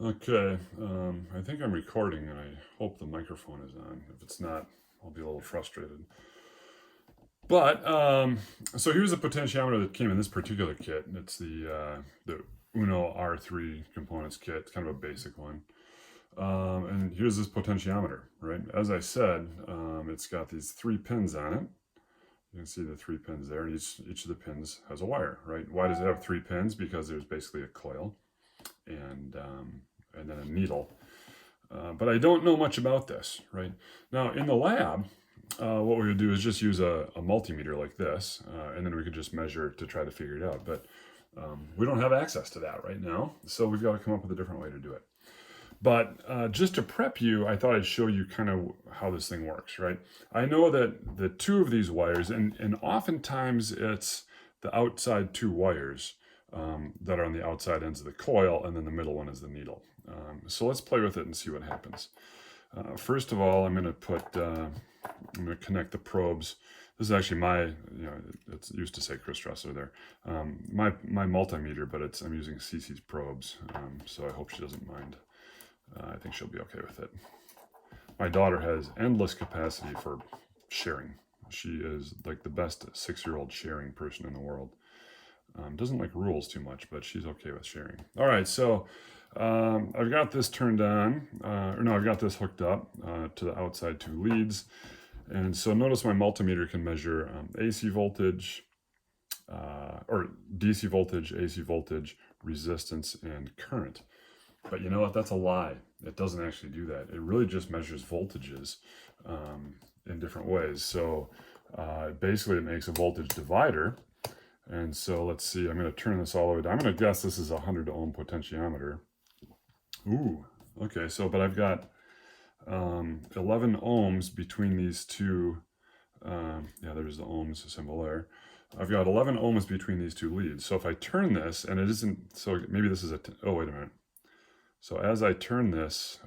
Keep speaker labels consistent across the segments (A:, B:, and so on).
A: Okay, I think I'm recording and I hope the microphone is on. If it's not, I'll be a little frustrated. But so here's a potentiometer that came in this particular kit. It's the Uno R3 components kit. It's kind of a basic one. And here's this potentiometer, right? As I said, it's got these three pins on it. You can see the three pins there, and each of the pins has a wire, right? Why does it have three pins? Because there's basically a coil and then a needle. But I don't know much about this, right? Now, in the lab, what we would do is just use a multimeter like this, and then we could just measure to try to figure it out. But we don't have access to that right now, so we've got to come up with a different way to do it. But just to prep you, I thought I'd show you kind of how this thing works, right? I know that the two of these wires, and oftentimes it's the outside two wires that are on the outside ends of the coil, and then the middle one is the needle. So let's play with it and see what happens. First of all, I'm going to connect the probes. This is actually my, it used to say Chris Dresser there, my multimeter, but I'm using Cece's probes, so I hope she doesn't mind. I think she'll be okay with it. My daughter has endless capacity for sharing. She is like the best 6-year-old sharing person in the world. Doesn't like rules too much, but she's okay with sharing. All right, so I've got this turned on, I've got this hooked up to the outside two leads. And so notice my multimeter can measure AC voltage, or DC voltage, AC voltage, resistance, and current. But you know what? That's a lie. It doesn't actually do that. It really just measures voltages in different ways. So basically it makes a voltage divider. And so let's see, I'm going to turn this all the way down. I'm going to guess this is a 100 ohm potentiometer. Ooh, okay, but I've got 11 ohms between these two. There's the ohms symbol there. I've got 11 ohms between these two leads. So if I turn this, and it isn't, so maybe this is oh, wait a minute. So as I turn this,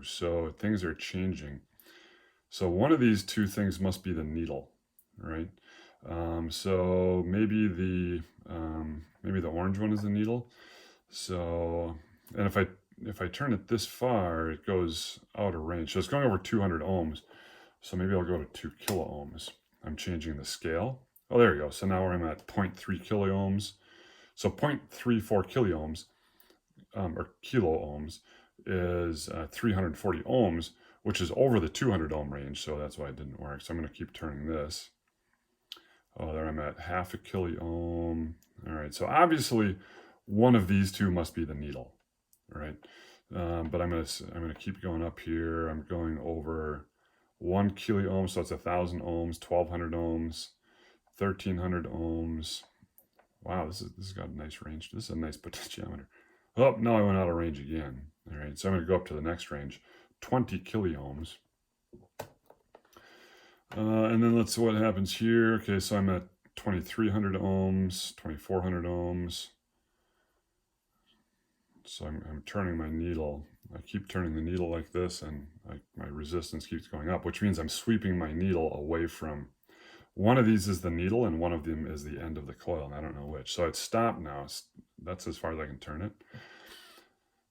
A: so things are changing. So one of these two things must be the needle, right? So maybe the orange one is the needle. So, and if I turn it this far, it goes out of range. So it's going over 200 ohms. So maybe I'll go to 2 kilo ohms. I'm changing the scale. Oh, there we go. So now I'm at 0.3 kilo ohms. So 0.34 kilo ohms, or kilo ohms, is 340 ohms, which is over the 200 ohm range. So that's why it didn't work. So I'm going to keep turning this. Oh, there I'm at half a kilo ohm. All right. So obviously one of these two must be the needle, right? But I'm gonna keep going up here. I'm going over 1 kilo ohm, so it's 1,000 ohms, 1,200 ohms, 1,300 ohms. Wow, this has got a nice range. This is a nice potentiometer. Oh, no, I went out of range again. All right, so I'm gonna go up to the next range, 20 kiloohms. And then let's see what happens here. Okay, so I'm at 2,300 ohms, 2,400 ohms. So I'm turning my needle. I keep turning the needle like this, and my resistance keeps going up, which means I'm sweeping my needle away from. One of these is the needle, and one of them is the end of the coil, and I don't know which. So it's stopped now. That's as far as I can turn it.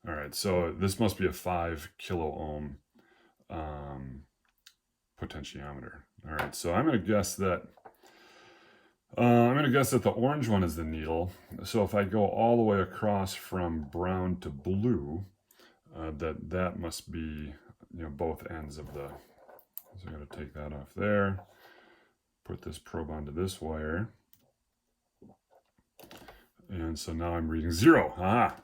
A: All right, so this must be a 5 kilo ohm potentiometer. All right, so I'm going to guess that the orange one is the needle. So if I go all the way across from brown to blue, that must be both ends of the. So I got to take that off there. Put this probe onto this wire, and so now I'm reading 0. Ah,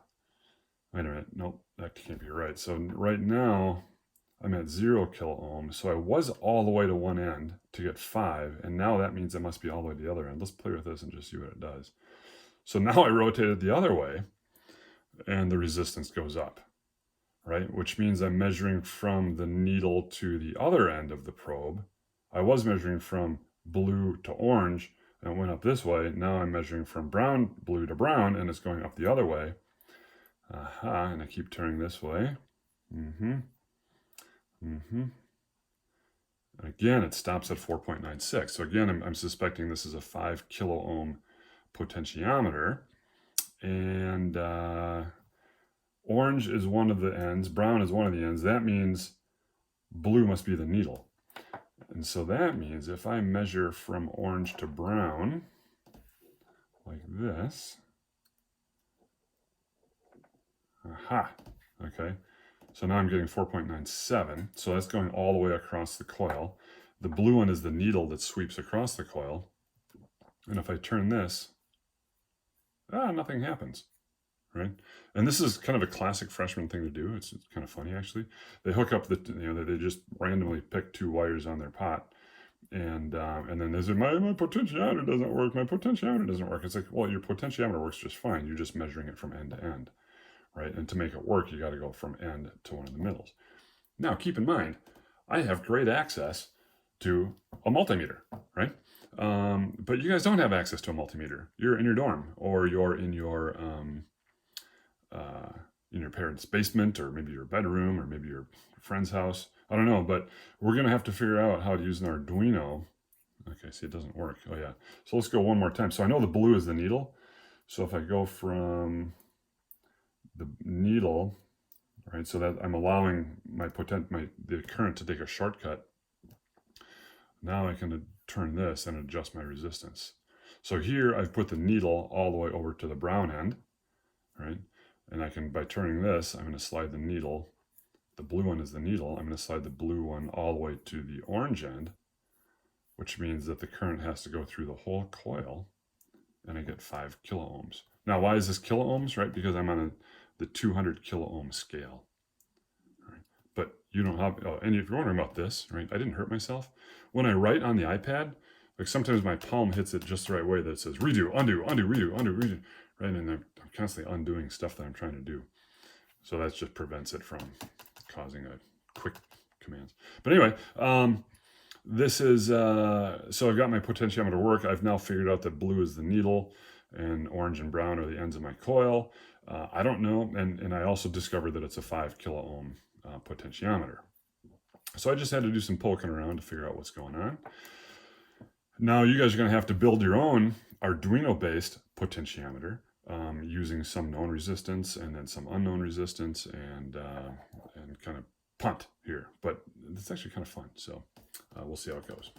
A: wait a minute. Nope, that can't be right. So right now I'm at 0 kilo ohms. So I was all the way to one end to get 5, and now that means I must be all the way to the other end. Let's play with this and just see what it does. So now I rotated the other way, and the resistance goes up, right? Which means I'm measuring from the needle to the other end of the probe. I was measuring from blue to orange, and it went up this way. Now I'm measuring from blue to brown, and it's going up the other way. And I keep turning this way. Again, it stops at 4.96. So again, I'm suspecting this is a 5 kilo ohm potentiometer. And orange is one of the ends, brown is one of the ends. That means blue must be the needle. And so that means if I measure from orange to brown, like this, aha, okay. So now I'm getting 4.97. So that's going all the way across the coil. The blue one is the needle that sweeps across the coil. And if I turn this, nothing happens, right? And this is kind of a classic freshman thing to do. It's kind of funny, actually. They hook up they just randomly pick two wires on their pot. And then they say, my potentiometer doesn't work. My potentiometer doesn't work. It's like, well, your potentiometer works just fine. You're just measuring it from end to end, right? And to make it work, you got to go from end to one of the middles. Now, keep in mind, I have great access to a multimeter, right? But you guys don't have access to a multimeter. You're in your dorm, or you're in your parents' basement, or maybe your bedroom, or maybe your friend's house. I don't know, but we're gonna have to figure out how to use an Arduino. Okay, see, it doesn't work. Oh yeah. So let's go one more time. So I know the blue is the needle. So if I go from the needle, right, so that I'm allowing the current to take a shortcut. Now I can turn this and adjust my resistance. So here I've put the needle all the way over to the brown end, right? And I can, by turning this, I'm going to slide the needle. The blue one is the needle. I'm going to slide the blue one all the way to the orange end, which means that the current has to go through the whole coil, and I get 5 kiloohms. Now, why is this kiloohms, right? Because I'm on the 200 kiloohm scale. Right? But you don't have, and if you're wondering about this, right, I didn't hurt myself. When I write on the iPad, like sometimes my palm hits it just the right way that it says redo, undo, undo, redo, undo, redo, right? And I'm constantly undoing stuff that I'm trying to do. So that just prevents it from causing a quick commands. But anyway, this is, so I've got my potentiometer work. I've now figured out that blue is the needle and orange and brown are the ends of my coil. I don't know. And I also discovered that it's a 5 kiloohm potentiometer. So I just had to do some poking around to figure out what's going on. Now you guys are going to have to build your own Arduino-based potentiometer using some known resistance and then some unknown resistance and kind of punt here. But it's actually kind of fun. So we'll see how it goes.